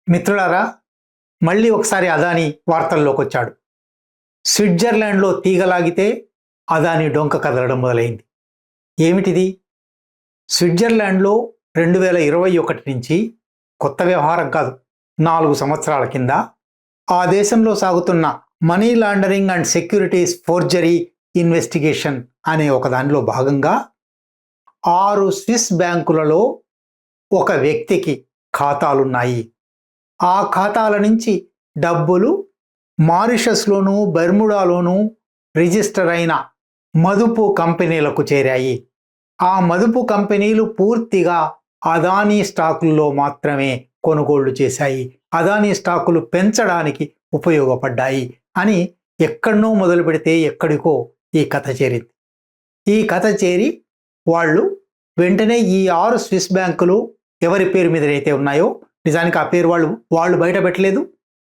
మిత్రులారా, మళ్ళీ ఒకసారి అదానీ వార్తల్లోకి వచ్చాడు. స్విట్జర్లాండ్లో తీగలాగితే అదానీ డొంక కదలడం మొదలైంది. ఏమిటిది? స్విట్జర్లాండ్లో 2021 నుంచి కొత్త వ్యవహారం కాదు, 4 సంవత్సరాల కింద ఆ దేశంలో సాగుతున్న money laundering and securities forgery investigation అనే ఒక దానిలో భాగంగా 6 స్విస్ బ్యాంకులలో ఒక వ్యక్తికి ఖాతాలున్నాయి. ఆ ఖాతాల నుంచి డబ్బులు మారిషస్లోనూ బెర్ముడాలోనూ రిజిస్టర్ అయిన మదుపు కంపెనీలకు చేరాయి. ఆ మదుపు కంపెనీలు పూర్తిగా అదానీ స్టాకుల్లో మాత్రమే కొనుగోళ్లు చేశాయి. అదానీ స్టాకులు పెంచడానికి ఉపయోగపడ్డాయి అని ఎక్కడనో మొదలు పెడితే ఎక్కడికో ఈ కథ చేరింది. ఈ కథ చేరి వాళ్ళు వెంటనే ఈ 6 స్విస్ బ్యాంకులు ఎవరి పేరు మీదనైతే ఉన్నాయో, నిజానికి ఆ పేరు వాళ్ళు బయట పెట్టలేదు,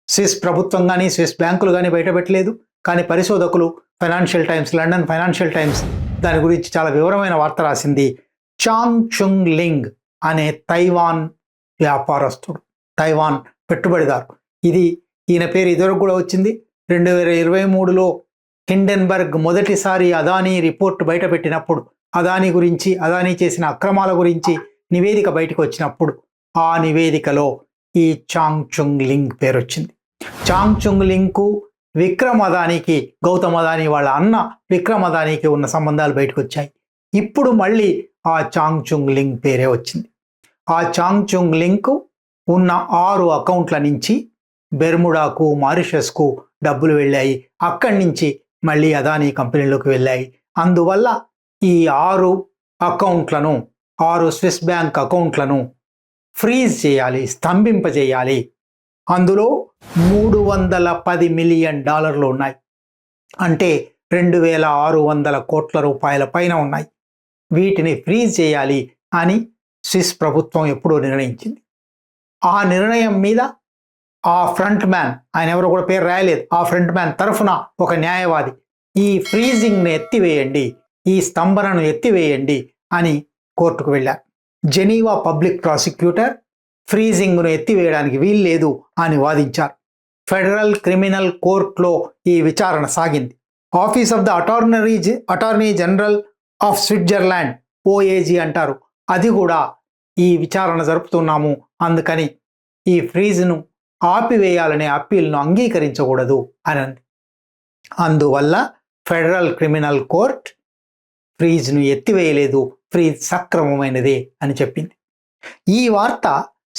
స్విస్ ప్రభుత్వం కానీ స్విస్ బ్యాంకులు కానీ బయట పెట్టలేదు. కానీ పరిశోధకులు financial times, London financial times దాని గురించి చాలా వివరమైన వార్త రాసింది. చాంగ్ చుంగ్ లింగ్ అనే తైవాన్ వ్యాపారస్తుడు, తైవాన్ పెట్టుబడిదారు. ఈయన పేరు ఇదివరకు కూడా వచ్చింది. 2023లో హిండెన్బర్గ్ మొదటిసారి అదానీ రిపోర్ట్ బయట పెట్టినప్పుడు, అదానీ గురించి, అదానీ చేసిన అక్రమాల గురించి నివేదిక బయటకు వచ్చినప్పుడు ఆ నివేదికలో ఈ చాంగ్ చుంగ్ లింగ్ పేరు వచ్చింది. చాంగ్ చుంగ్ లింగ్కు విక్రమ్ అదానీకి, గౌతమ్ అదానీ వాళ్ళ అన్న విక్రమ్ అదానీకి ఉన్న సంబంధాలు బయటకు వచ్చాయి. ఇప్పుడు మళ్ళీ ఆ చాంగ్ చుంగ్ లింగ్ పేరే వచ్చింది. ఆ చాంగ్ చుంగ్ లింగ్కు ఉన్న 6 అకౌంట్ల నుంచి బెర్ముడాకు, మారిషస్కు డబ్బులు వెళ్ళాయి. అక్కడి నుంచి మళ్ళీ అదానీ కంపెనీలోకి వెళ్ళాయి. అందువల్ల ఈ 6 అకౌంట్లను, 6 స్విస్ బ్యాంక్ అకౌంట్లను ఫ్రీజ్ చేయాలి, స్తంభింపజేయాలి. అందులో $310 మిలియన్ ఉన్నాయి. అంటే 2600 కోట్ల రూపాయల పైన ఉన్నాయి. వీటిని ఫ్రీజ్ చేయాలి అని స్విస్ ప్రభుత్వం ఎప్పుడో నిర్ణయించింది. ఆ నిర్ణయం మీద ఆ ఫ్రంట్ మ్యాన్, ఆయన ఎవరో కూడా పేరు రాయలేదు, ఆ ఫ్రంట్ మ్యాన్ తరఫున ఒక న్యాయవాది ఈ ఫ్రీజింగ్ని ఎత్తివేయండి, ఈ స్తంభనను ఎత్తివేయండి అని కోర్టుకు వెళ్ళారు. జెనీవా పబ్లిక్ ప్రాసిక్యూటర్ ఫ్రీజింగ్ను ఎత్తివేయడానికి వీల్లేదు అని వాదించారు. ఫెడరల్ క్రిమినల్ కోర్టులో ఈ విచారణ సాగింది. Office of the attorney general of Switzerland, OAG అంటారు, అది కూడా ఈ విచారణ జరుపుతున్నాము, అందుకని ఈ ఫ్రీజ్ను ఆపివేయాలనే అప్పీల్ను అంగీకరించకూడదు అని అంది. అందువల్ల ఫెడరల్ క్రిమినల్ కోర్ట్ ఫ్రీజ్ను ఎత్తివేయలేదు, ఫ్రీజ్ సక్రమమైనదే అని చెప్పింది. ఈ వార్త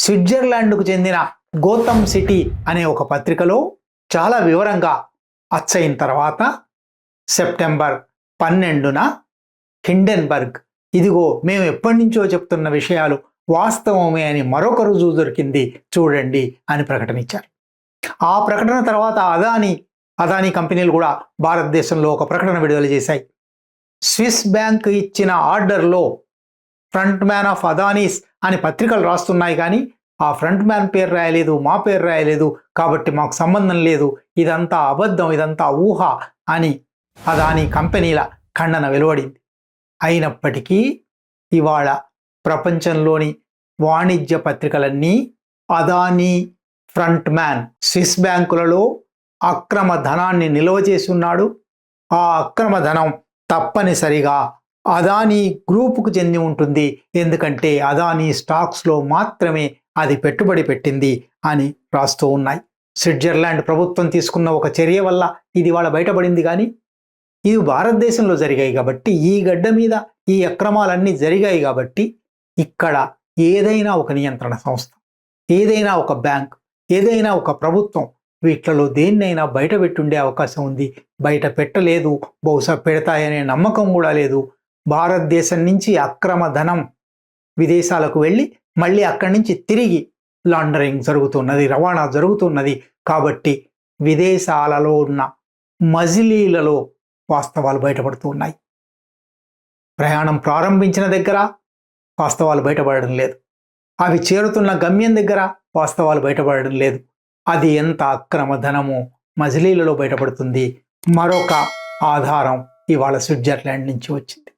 స్విట్జర్లాండ్కు చెందిన గోథమ్ సిటీ అనే ఒక పత్రికలో చాలా వివరంగా అచ్చయిన తర్వాత సెప్టెంబర్ 12న హిండెన్బర్గ్, ఇదిగో మేము ఎప్పటి నుంచో చెప్తున్న విషయాలు వాస్తవమే అని మరొక రుజువు దొరికింది చూడండి అని ప్రకటన ఇచ్చారు. ఆ ప్రకటన తర్వాత అదానీ కంపెనీలు కూడా భారతదేశంలో ఒక ప్రకటన విడుదల చేశాయి. స్విస్ బ్యాంక్ ఇచ్చిన ఆర్డర్లో ఫ్రంట్ మ్యాన్ ఆఫ్ అదానీస్ అని పత్రికలు రాస్తున్నాయి, కానీ ఆ ఫ్రంట్ మ్యాన్ పేరు రాయలేదు, మా పేరు రాయలేదు, కాబట్టి మాకు సంబంధం లేదు, ఇదంతా అబద్ధం, ఇదంతా ఊహ అని అదానీ కంపెనీల ఖండన వెలువడింది. అయినప్పటికీ ఇవాళ ప్రపంచంలోని వాణిజ్య పత్రికలన్నీ అదానీ ఫ్రంట్ మ్యాన్ స్విస్ బ్యాంకులలో అక్రమ ధనాన్ని నిల్వ చేసి ఉన్నాడు, ఆ అక్రమ ధనం తప్పనిసరిగా అదానీ గ్రూపుకు చెంది ఉంటుంది, ఎందుకంటే అదానీ స్టాక్స్లో మాత్రమే అది పెట్టుబడి పెట్టింది అని రాస్తూ ఉన్నాయి. స్విట్జర్లాండ్ ప్రభుత్వం తీసుకున్న ఒక చర్య వల్ల ఇది వాళ్ళ బయటపడింది, కానీ ఇది భారతదేశంలో జరిగాయి కాబట్టి, ఈ గడ్డ మీద ఈ అక్రమాలన్నీ జరిగాయి కాబట్టి, ఇక్కడ ఏదైనా ఒక నియంత్రణ సంస్థ, ఏదైనా ఒక బ్యాంక్, ఏదైనా ఒక ప్రభుత్వం వీటిలో దేన్నైనా బయట పెట్టుండే అవకాశం ఉంది. బయట పెట్టలేదు, బహుశా పెడతాయనే నమ్మకం కూడా లేదు. భారతదేశం నుంచి అక్రమ ధనం విదేశాలకు వెళ్ళి మళ్ళీ అక్కడి నుంచి తిరిగి లాండరింగ్ జరుగుతున్నది, రవాణా జరుగుతున్నది. కాబట్టి విదేశాలలో ఉన్న మజిలీలలో వాస్తవాలు బయటపడుతూ ఉన్నాయి. ప్రయాణం ప్రారంభించిన దగ్గర వాస్తవాలు బయటపడడం లేదు, అవి చేరుతున్న గమ్యం దగ్గర వాస్తవాలు బయటపడడం లేదు. అది ఎంత అక్రమ ధనమో మజిలీలలో బయటపడుతుంది. మరొక ఆధారం ఇవాళ స్విట్జర్లాండ్ నుంచి వచ్చింది.